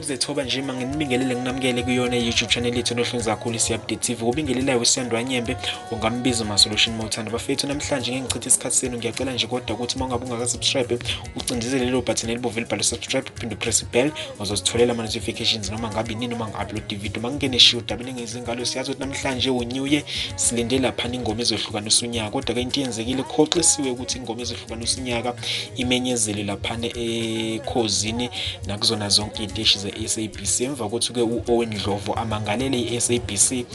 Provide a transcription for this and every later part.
ukuzethoba nje manginibingelele nginamukele kuyona YouTube channel yethu nohlonza kakhulu isi-update TV. Ubingelelayo uSiyandwa Nyembe, ungambiza uMasolution Mothando. Bafethu namhlanje ngeke ngichithe isikhathi senu, ngiyacela nje kodwa ukuthi mangabe ungaka-subscribe ucindezele lelo button elibomvu elibhalwe subscribe, uphinde upress bell uzozitholela ama notifications noma ngabe nini uma ngi-upload video. Mangingene shiyo dabene ngezingalo, siyazi ukuthi namhlanje uNew Year silinde lapha ingoma ezohlukanisa unyaka, kodwa ke into yenzekile khoxisiwe ukuthi ingoma ezohlukanisa unyaka imenyezele lapha ekhosini nakuzona zonke iteshi ze-SABC. Emva kokuthi ke uOwen Dlovo amangalele i-SABC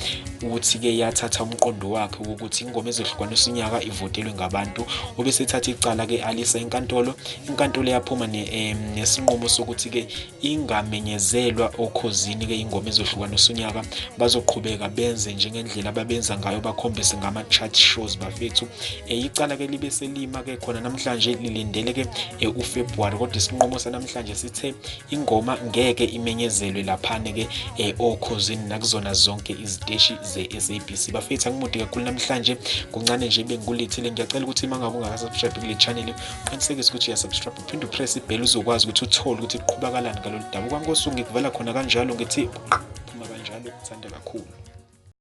ukuthi ke yathatha umqondo wakhe ukuthi ingoma ezohlukanisa unyaka ivotelwe ngabantu, obesethatha icala ke alisa inkantolo yaphuma nesinqumo sokuthi ke ingamenyezelwa okhosini ke ingoma ezohlukanisa unyaka, bazoqhubeka benze njengendlela ababenza ngayo, bakhombise ngama-chart shows bafethu. Icala ke libe selima ke khona namhlanje lilindele ke uFebruary, kodwa isinqumo sanamhlanje sithe ingoma ngeke imenyezelwe laphane ke okhosini nakuzona zonke iziteshi ze-SABC. Bafethu angimude kakhulu namhlanje, kuncane nje bengikulethile. Ngiyacela ukuthi mangabe ungaka-subscribe kule channel uqinisekise ukuthi uyasubscribe, uphinde upress ibhell uzokwazi ukuthi uthole ukuthi kuqhubakalani ngalolu daba. Kwankosi ngikuvala khona kanjalo ngithi phuma kanjalo, ngithanda kakhulu.